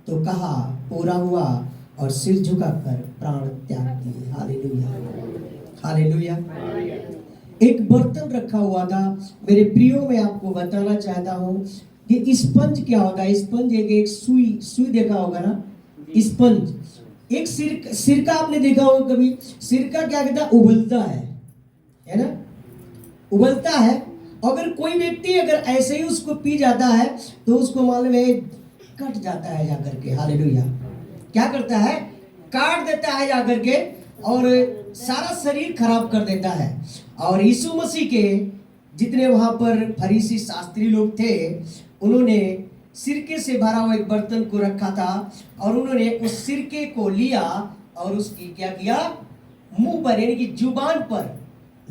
तो कहा, पूरा हुआ, और सिर झुकाकर प्राण त्याग दिए। Hallelujah, hallelujah. एक बर्तन रखा हुआ था। मेरे प्रियो, मैं आपको बताना चाहता हूँ कि स्पंज क्या होता है। स्पंज एक सुई देखा होगा ना, स्पंज। एक सिरका आपने देखा होगा कभी? सिरका क्या कहता है? उबलता है ना, उबलता है। अगर कोई व्यक्ति अगर ऐसे ही उसको पी जाता है तो उसको मालूम है कट जाता है जाकर के। हालेलुया, क्या करता है? काट देता है जाकर के और सारा शरीर खराब कर देता है। और यीशु मसीह के जितने वहां पर फरीसी शास्त्री लोग थे, उन्होंने सिरके से भरा हुआ एक बर्तन को रखा था और उन्होंने उस सिरके को लिया और उसकी क्या किया? मुंह पर यानी कि जुबान पर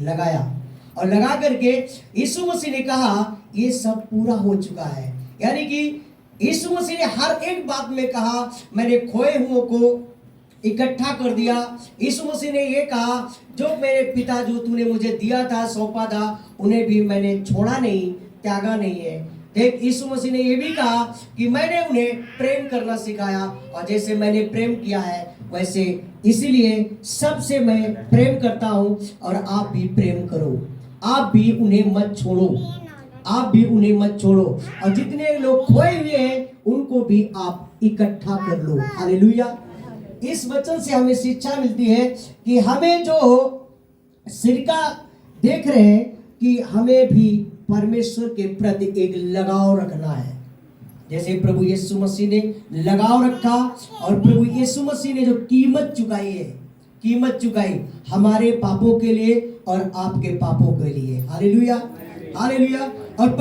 लगाया और लगा करके यीशु मसीह ने कहा, ये सब पूरा हो चुका है। यानी कि यीशु मसीह ने हर एक बात में कहा, मैंने खोए हुओं को इकट्ठा कर दिया। यीशु मसीह ने ये कहा, जो मेरे पिता जो तूने मुझे दिया था, सौंपा था, उन्हें भी मैंने छोड़ा नहीं, त्यागा नहीं है। देख, यीशु मसीह ने ये भी कहा कि मैंने उन्हें प्रेम करना सिखाया और जैसे मैंने प्रेम किया है वैसे इसीलिए सबसे मैं प्रेम करता हूँ और आप भी प्रेम करो। आप भी उन्हें मत छोड़ो, आप भी उन्हें मत छोड़ो और जितने लोग खोए हुए हैं उनको भी आप इकट्ठा कर लो। हालेलुया। इस वचन से हमें शिक्षा मिलती है कि हमें जो सिरका देख रहे हैं कि हमें भी परमेश्वर के प्रति एक लगाव रखना है। जैसे प्रभु यीशु मसीह ने लगाव रखा और प्रभु यीशु मसीह ने जो कीमत चुकाई है, कीमत चुकाई हमारे पापों के लिए और आपके पापों के लिए। Hallelujah, hallelujah. और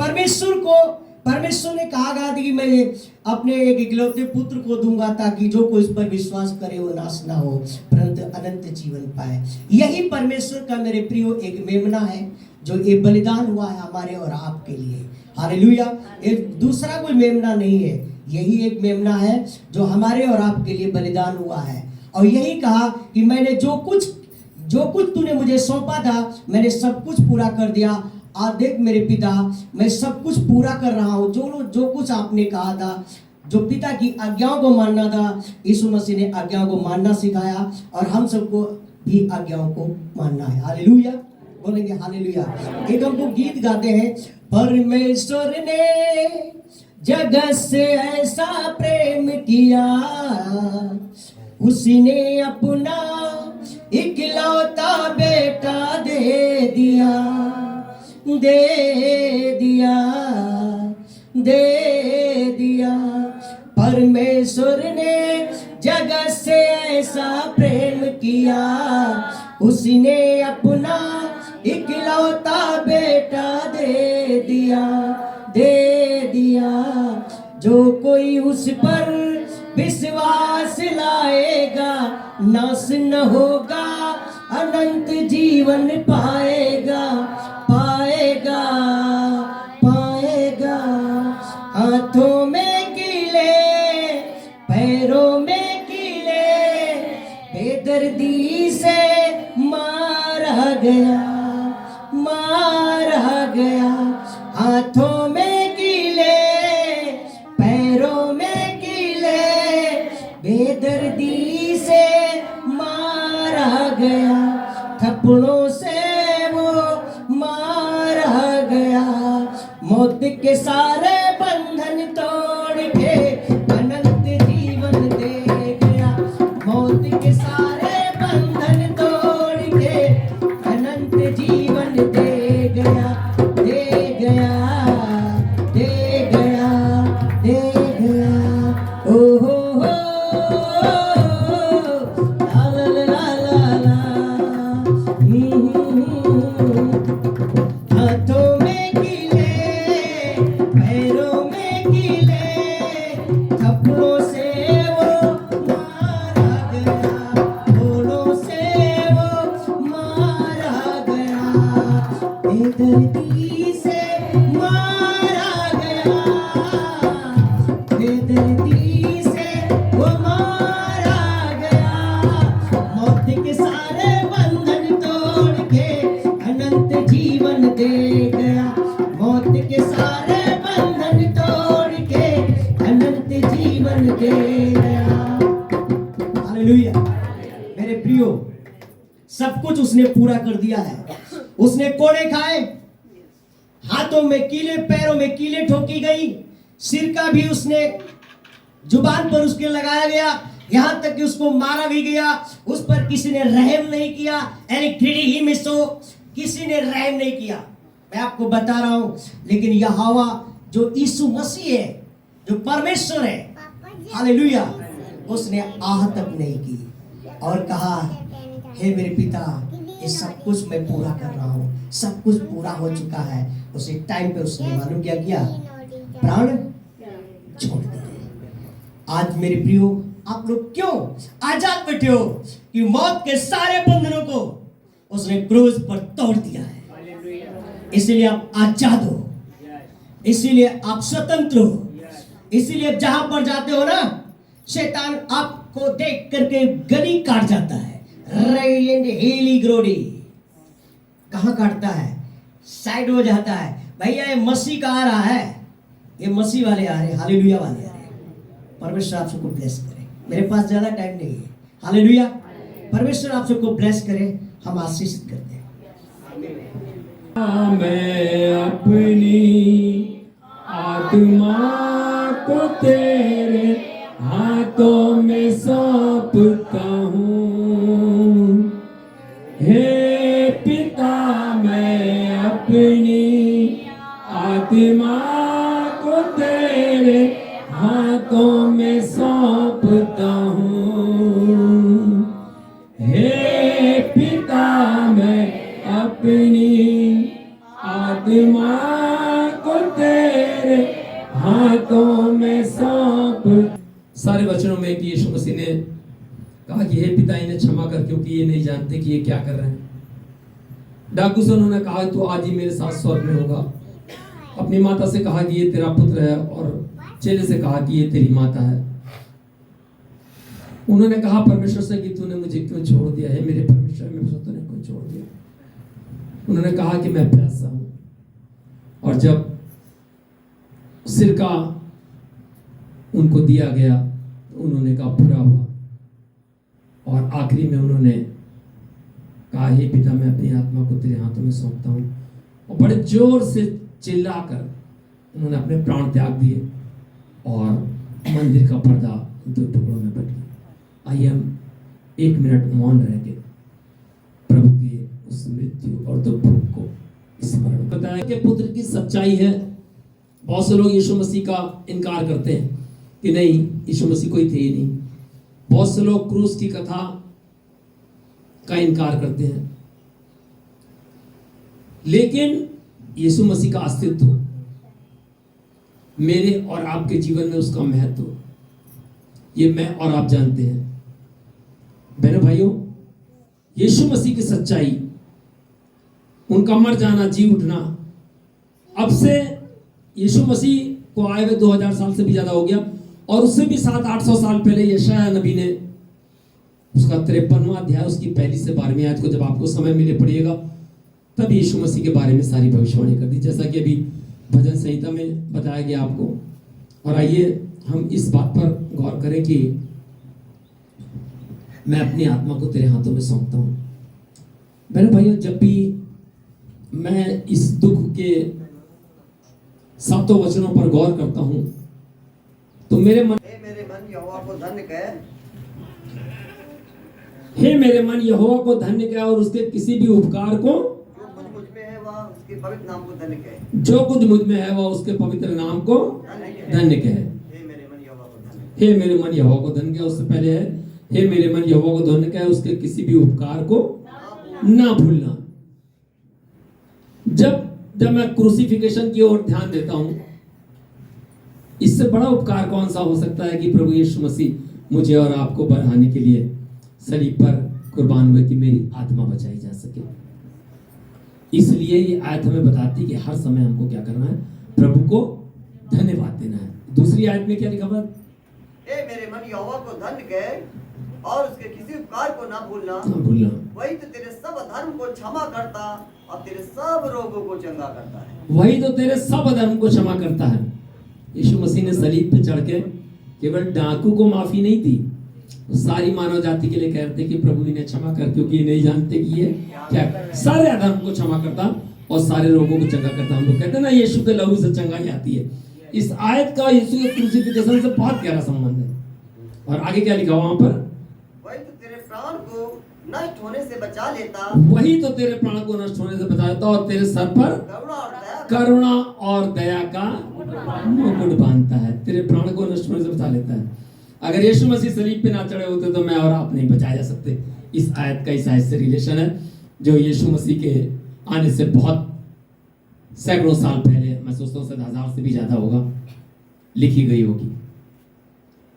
परमेश्वर ने कहा था कि मैं अपने एक इकलौते पुत्र को दूंगा ताकि जो कोई इस पर विश्वास करे वो नाश ना हो परंतु अनंत जीवन पाए। यही परमेश्वर का मेरे प्रियो एक मेमना है जो ये बलिदान हुआ है हमारे और आपके लिए। हालेलुया। एक दूसरा कोई मेमना नहीं है, यही एक मेमना है जो हमारे और आपके लिए बलिदान हुआ है। और यही कहा कि मैंने जो कुछ तूने मुझे सौंपा था मैंने सब कुछ पूरा कर दिया आज देख मेरे पिता, मैं सब कुछ पूरा कर रहा हूँ, जो कुछ आपने कहा था, जो पिता की आज्ञाओं को मानना था, यीशु मसीह ने आज्ञाओं को मानना सिखाया और हम सबको भी आज्ञाओं को मानना है। हालेलुया, बोलेंगे हालेलुया। एक हमको गीत गाते हैं, परमेश्वर ने जगत से ऐसा प्रेम किया, उसी ने अपना इकलौता बेटा दे दिया, दे दिया, दे दिया। परमेश्वर ने जगत से ऐसा प्रेम किया, उसी ने अपना इकलौता बेटा दे दिया, दे दिया। जो कोई उस पर विश्वास लाएगा, नाश न होगा, अनंत जीवन पाएगा, पाएगा, पाएगा। हाथों में कीले, पैरों में कीले, बेदर्दी से मारा गया, मारा गया। हाथों में कीले, पैरों में कीले, बेदर्दी से मारा गया, थप्पड़ों से वो मारा गया। मौत के सारे बंधन तोड़ के अनंत जीवन दे गया, मौत के सारे बंधन तोड़ के अनंत जीवन दे गया, दे गया, दे गया, दे गया। ओ हो ला ला ला ला ला। हाथों में कीले, पैरों में कीले, थप्पड़ों से वो मारा गया, घोड़ों से वो मारा गया, बेदर्दी से मारा गया, बेदर्दी से वो मारा गया। मौत के सारे बंधन तोड़ के अनंत जीवन दे गया, मौत के सारे बंधन तोड़ के अनंत जीवन दे गया। हालेलुया। मेरे प्रियो, सब कुछ उसने पूरा कर दिया है। उसने कोड़े खाए, हाथों में कीले, पैरों में कीले ठोकी गई, सिर का भी उसने जुबान पर उसके लगाया गया, यहां तक कि उसको मारा भी गया। उस पर किसी ने रहम नहीं किया, यानी ग्रीडी ही में सो किसी ने रहम नहीं किया। मैं आपको बता रहा हूं, लेकिन यहोवा जो यीशु मसीह है, जो परमेश्वर है, हालेलुया, उसने आह तक नहीं की और कहा, हे मेरे पिता, ये सब कुछ मैं पूरा कर रहा हूं, सब कुछ पूरा हो चुका है। उसी टाइम पे उसने मालूम क्या किया, प्राण छोड़ दिए। आज मेरे प्रियो, आप लोग क्यों आजाद बैठे हो कि मौत के सारे बंधनों को उसने क्रूस पर तोड़ दिया है। इसीलिए आप आजाद हो, इसीलिए आप स्वतंत्र हो, इसीलिए जहां पर जाते हो ना, शैतान आपको देख करके गली काट जाता है। हीली ग्रोडी कहां काटता है, साइड हो जाता है। भैया ये मसीह का आ रहा है, ये मसीह वाले आ रहे हैं, हालेलुया वाले आ रहे हैं। परमेश्वर आप सबको ब्लेस करे। मेरे पास ज्यादा टाइम नहीं है, हालेलुया। परमेश्वर आप सबको ब्लेस करे, हम आशीषित करते हैं। मैं अपनी आत्मा को तेरे हाथों में सौंपता हूँ, हे पिता, मैं अपनी आत्मा को तेरे हाथों में सौंपता हूँ, हे पिता, मैं अपनी आत्मा को तेरे हाथों में सौंप। सारे वचनों में कि यीशु मसीह ने कहा कि हे पिता, इन्हें क्षमा कर, क्योंकि ये नहीं जानते कि ये क्या कर रहे हैं। डाकू से उन्होंने कहा, तो आज ही मेरे साथ स्वर्ग में होगा। अपनी माता से कहा कि ये तेरा पुत्र है, और चेले से कहा कि ये तेरी माता है। उन्होंने कहा परमेश्वर से कि तूने मुझे क्यों छोड़ दिया है, मेरे परमेश्वर में तूने क्यों छोड़ दिया। उन्होंने कहा कि मैं प्यासा हूं, और जब सिरका उनको दिया गया तो उन्होंने कहा पूरा हुआ, और आखिरी में उन्होंने कहा हे पिता मैं अपनी आत्मा को तेरे हाथों में सौंपता हूँ, और बड़े जोर से चिल्लाकर उन्होंने अपने प्राण त्याग दिए और मंदिर का पर्दा 2 टुकड़ों में बट गया। आइए हम 1 मिनट मौन रह के प्रभु की उस मृत्यु और दुख को स्मरण बताया कि पुत्र की सच्चाई है। बहुत से लोग यीशु मसीह का इनकार करते हैं कि नहीं यीशु मसीह कोई थे ही नहीं। बहुत से लोग क्रूस की कथा का इनकार करते हैं, लेकिन यीशु मसीह का अस्तित्व, मेरे और आपके जीवन में उसका महत्व, ये मैं और आप जानते हैं। बहनों भाइयों, यीशु मसीह की सच्चाई, उनका मर जाना जी उठना, अब से यीशु मसीह को आए हुए 2000 साल से भी ज्यादा हो गया, और उससे भी 700-800 साल पहले यशायाह नबी ने उसका 53वां अध्याय उसकी पहली से 12वीं आयत को जब आपको समय मिले पढ़िएगा, तब यीशु मसीह के बारे में सारी भविष्यवाणी कर दी, जैसा कि अभी भजन संहिता में बताया गया आपको। और आइए हम इस बात पर गौर करें कि मैं अपनी आत्मा को तेरे हाथों में सौंपता हूं। बहनों भाइयों, जब भी मैं इस दुख के 7 वचनों पर गौर करता हूं तो मेरे मन यहोवा को धन्य कह, हे मेरे मन यहोवा को धन्य कह और उसके किसी भी उपकार को, जो कुछ मुझ में है वह उसके पवित्र नाम को धन्य कह, जो कुछ मुझ में है वह उसके पवित्र नाम को धन्य कह। हे मेरे मन यहोवा को धन्य, हे मेरे मन यहोवा को धन्य कह, उससे पहले है हे मेरे मन यहोवा को धन्य कह, उसके किसी भी उपकार को ना भूलना। जब मैं क्रूसिफिकेशन की ओर ध्यान देता हूं, इससे बड़ा उपकार कौन सा हो सकता है कि प्रभु यीशु मसीह मुझे और आपको बढ़ाने के लिए सलीब पर कुर्बान हुए कि मेरी आत्मा बचाई जा सके। इसलिए ये आयत हमें बताती है कि हर समय हमको क्या करना है, प्रभु को धन्यवाद देना है। दूसरी आयत में क्या लिखा हुआ? हे मेरे मन यहोवा को धन्य कह और उसके किसी उपकार को ना भूलना, वही तो तेरे सब अधर्म को क्षमा करता और तेरे सब रोगों को चंगा करता है। वही तो तेरे सब अधर्म को क्षमा करता है। यीशु मसीह ने सलीब पे चढ़ के केवल डाकू को माफी नहीं दी, सारी मानव जाति के लिए कहते कि प्रभु इन्हें क्षमा कर, क्योंकि ये नहीं जानते कि ये क्या, सारे अधर्म को क्षमा करता और सारे रोगों को चंगा करता। हम लोग कहते हैं ना यीशु के लहू से चंगाई आती है। इस आयत का यीशु के क्रूसिफिकेशन से बहुत गहरा संबंध है। और आगे क्या लिखा वहां पर? वही तो तेरे प्राण को नष्ट होने से बचा लेता, वही तो तेरे प्राण को नष्ट होने से बचा लेता और तेरे सर पर करुणा और दया का मुकुट बांधता है। तेरे प्राण को नष्ट होने से बचा लेता है। अगर यीशु मसीह सलीब पे ना चढ़े होते तो मैं और आप नहीं बचाए जा सकते। इस आयत का इस आयत से रिलेशन है जो यीशु मसीह के आने से बहुत सैकड़ों साल पहले, मैं सोचता हूँ 1000 से भी ज्यादा होगा, लिखी गई होगी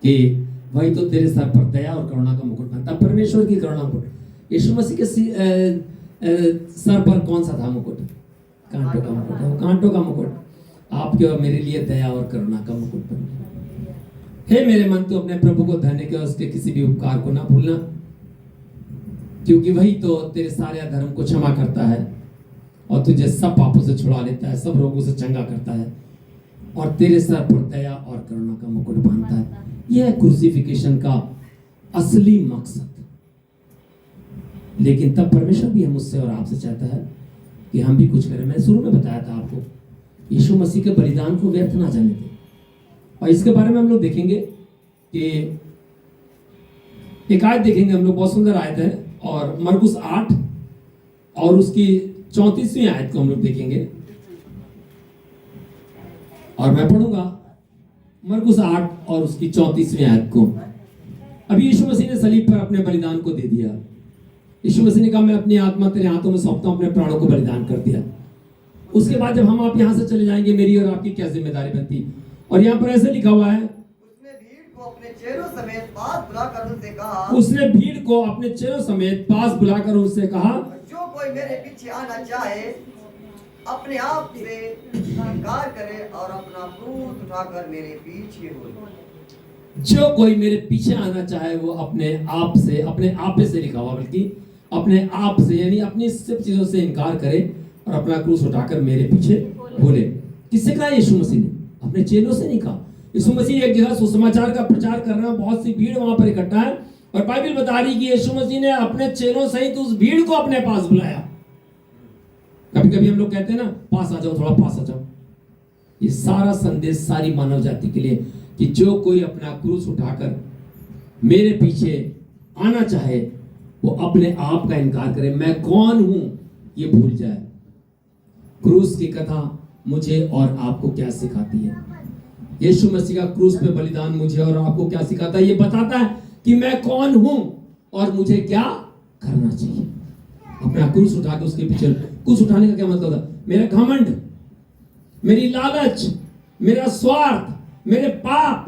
कि वही तो तेरे सर पर दया और करुणा का मुकुट बांधता। परमेश्वर की करुणा मुकुट। यीशु मसीह के सर पर कौन सा था मुकुट? कांटों का मुकुट। वो कांटों का मुकुट आपके और मेरे लिए दया और करुणा का मुकुट बन गया। हे मेरे मन, तू अपने प्रभु को धन्य कर, उसके किसी भी उपकार को ना भूलना, क्योंकि वही तो तेरे सारे अधर्म को क्षमा करता है और तुझे सब पापों से छुड़ा लेता है, सब रोगों से चंगा करता है और तेरे सर पर दया और करुणा का मुकुट बांधता है। यह क्रूसिफिकेशन का असली मकसद। लेकिन तब परमेश्वर भी मुझसे और आपसे चाहता है कि हम भी कुछ करें। मैं शुरू में बताया था आपको, यीशु मसीह के बलिदान को व्यर्थ ना जाने दें। और इसके बारे में हम लोग देखेंगे कि एक आयत देखेंगे हम लोग, बहुत सुंदर आयत है, और मरकुस 8 और उसकी 34वीं आयत को हम लोग देखेंगे। और मैं पढ़ूंगा मरकुस 8 और उसकी 34वीं आयत को। अभी यीशु मसीह ने सलीब पर अपने बलिदान को दे दिया। यीशु मसीह ने कहा मैं अपनी आत्मा तेरे हाथों में सौंपता हूं, अपने प्राणों को बलिदान कर दिया। उसके बाद जब हम आप यहां से चले जाएंगे, मेरी और आपकी क्या जिम्मेदारी बनती? और यहाँ पर ऐसे लिखा हुआ है, उसने भीड़ को अपने चेलों समेत पास बुलाकर उनसे कहा, उसने भीड़ को अपने चेलों समेत पास बुलाकर उनसे कहा, जो कोई मेरे पीछे आना चाहे अपने आप से इनकार करे और अपना क्रूस उठाकर मेरे पीछे हो। जो कोई मेरे पीछे आना चाहे वो अपने आप से, अपने आप से लिखा हुआ, बल्कि अपने आप से, यानी अपनी सब चीजों से इनकार करे और अपना क्रूस उठाकर मेरे पीछे बोले। किससे कहा? यीशु मसीह ने, अपने चेलों से नहीं कहा। यीशु मसीह एक जगह सुसमाचार का प्रचार कर रहे हैं, बहुत सी भीड़ वहां पर इकट्ठा है, और बाइबल बता रही कि यीशु मसीह ने अपने चेलों सहित उस भीड़ को अपने पास बुलाया। कभी कभी हम लोग कहते हैं ना, पास आ जाओ, थोड़ा पास आ जाओ। ये सारा संदेश सारी मानव जाति के लिए कि जो कोई अपना क्रूस उठाकर मेरे पीछे आना चाहे वो अपने आप का इनकार करे, मैं कौन हूं ये भूल जाए। क्रूस की कथा मुझे और आपको क्या सिखाती है? यीशु मसीह का क्रूस पे बलिदान मुझे और आपको क्या सिखाता है? ये बताता है कि मैं कौन हूं और मुझे क्या करना चाहिए। अपना क्रूस उठा के उसके पीछे। क्रूस उठाने का क्या मतलब होता? मेरा घमंड, मेरी लालच, मेरा स्वार्थ, मेरे पाप,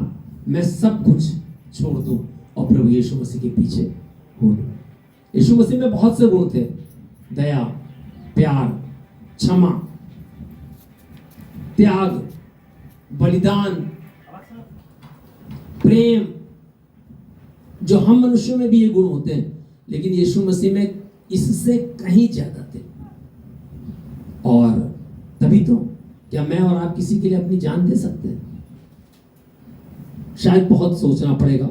मैं सब कुछ छोड़ दूं और प्रभु यीशु मसीह के पीछे हो लूं। यीशु मसीह में बहुत से गुण थे, दया, प्यार, क्षमा, त्याग, बलिदान, प्रेम, जो हम मनुष्यों में भी ये गुण होते हैं, लेकिन यीशु मसीह में इससे कहीं ज्यादा थे। और तभी तो क्या मैं और आप किसी के लिए अपनी जान दे सकते हैं? शायद बहुत सोचना पड़ेगा,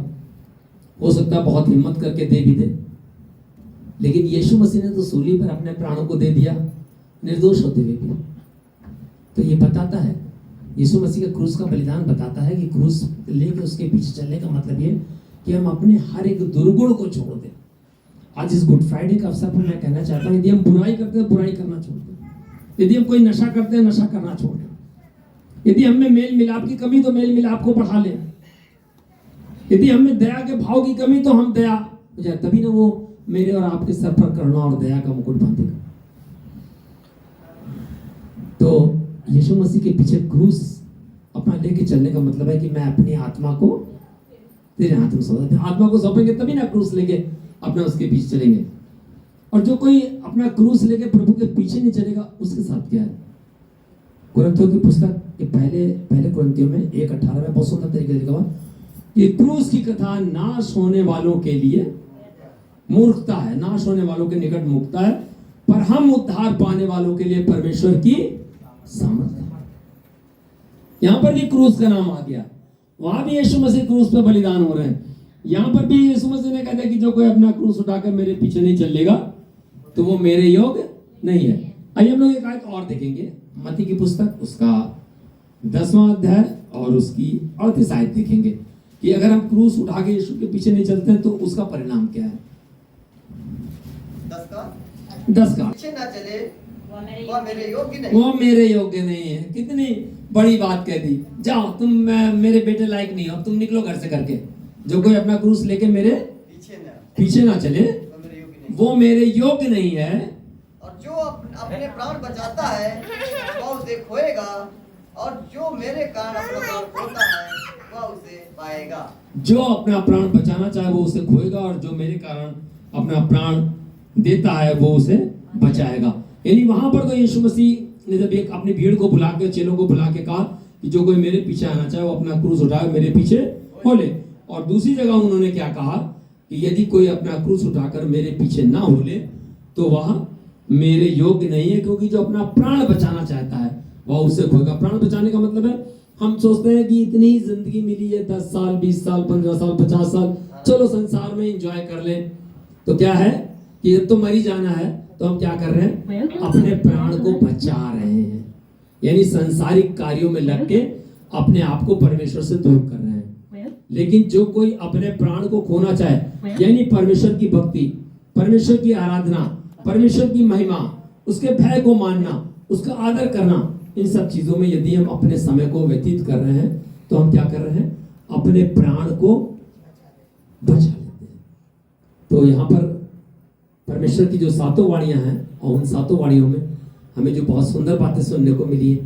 हो सकता है बहुत हिम्मत करके दे भी दे, लेकिन यीशु मसीह ने तो सूली पर अपने प्राणों को दे दिया, निर्दोष होते हुए भी। तो ये बताता है, यीशु मसीह का क्रूस का बलिदान बताता है कि क्रूस लेके उसके पीछे चलने का मतलब ये कि हम अपने हर एक दुर्गुण को छोड़ दें। आज इस गुड फ्राइडे का अवसर पर मैं कहना चाहता हूँ, यदि हम बुराई करते हैं बुराई करना छोड़ दें, यदि हम कोई नशा करते हैं नशा करना छोड़ दें, यदि हमें मेल मिलाप की कमी तो मेल मिलाप को बढ़ा लें, यदि हमें दया के भाव की कमी तो हम दया हो जाए, तभी ना वो मेरे और आपके सर पर करुणा और दया का मुकुट बांधेगा। तो यीशु मसीह के पीछे क्रूस अपना लेके चलने का मतलब है कि मैं अपनी आत्मा को तेरे हाथ में सौंप, आत्मा को सौंपेंगे तभी ना क्रूस लेके अपना उसके पीछे चलेंगे। और जो कोई अपना क्रूस लेके प्रभु के पीछे नहीं चलेगा उसके साथ क्या है? कुरिन्थियों की पुस्तक के पहले कुरिन्थियों में 1:18 में बहुत सुंदर तरीके से लिखा हुआ कि क्रूस की कथा नाश होने वालों के लिए मूर्खता है, नाश होने वालों के निकट मूर्खता है, पर हम उद्धार पाने वालों के लिए परमेश्वर की सामर्थ्य है। यहां पर भी क्रूस का नाम आ गया, वहां भी यीशु मसीह क्रूस पर बलिदान हो रहे हैं। यहां पर भी यीशु मसीह ने कहते हैं कि जो कोई अपना क्रूस उठाकर मेरे पीछे नहीं चलेगा तो वो मेरे योग्य नहीं है। आइए हम लोग एक आयत और देखेंगे, मत्ती की पुस्तक उसका 10वां अध्याय और उसकी 38 आयत देखेंगे कि अगर हम क्रूस उठा के यीशु के पीछे नहीं चलते हैं तो उसका परिणाम क्या है। 10 का पीछे ना चले वह मेरे योग्य नहीं, वो मेरे योग्य नहीं है। कितनी बड़ी बात कह दी, जाओ तुम मेरे बेटे लायक नहीं हो, तुम निकलो घर से करके। जो कोई अपना क्रूस लेके मेरे पीछे ना चले वो मेरे योग्य नहीं। वो मेरे योग्य नहीं है। और जो अपने प्राण बचाता है वह उसे खोएगा, और जो मेरे कारण अपना प्राण खोता है वह उसे पाएगा। जो अपना प्राण बचाना चाहे वो उसे खोएगा, और जो मेरे कारण अपना प्राण देता है वो उसे बचाएगा। यानी वहां पर तो यीशु मसीह ने जब एक अपनी भीड़ को बुला के, चेलों को बुला के कहा कि जो कोई मेरे पीछे आना चाहे वो अपना क्रूस उठाए मेरे पीछे हो ले। और दूसरी जगह उन्होंने क्या कहा कि यदि कोई अपना क्रूस उठाकर मेरे पीछे ना हो ले तो वह मेरे योग्य नहीं है, क्योंकि जो अपना प्राण बचाना चाहता है वह उसे खोएगा। प्राण बचाने का मतलब है, हम सोचते हैं कि इतनी ही जिंदगी मिली है, 10 साल 20 साल 15 साल 50 साल, चलो संसार में एंजॉय कर लें। तो क्या है कि जब तो मरी जाना है तो हम क्या कर रहे हैं, अपने प्राण को बचा रहे हैं, यानी सांसारिक कार्यों में लग के अपने आप को परमेश्वर से दूर कर रहे हैं। लेकिन जो कोई अपने प्राण को खोना चाहे, यानी परमेश्वर की भक्ति, परमेश्वर की आराधना, परमेश्वर की महिमा, उसके भय को मानना, उसका आदर करना, इन सब चीजों में यदि हम अपने समय को व्यतीत कर रहे हैं तो हम क्या कर रहे हैं, अपने प्राण को बचा लेते हैं। तो यहाँ पर परमेश्वर की जो 7 वाणियां हैं, और उन 7 वाणियों में हमें जो बहुत सुंदर बातें सुनने को मिली है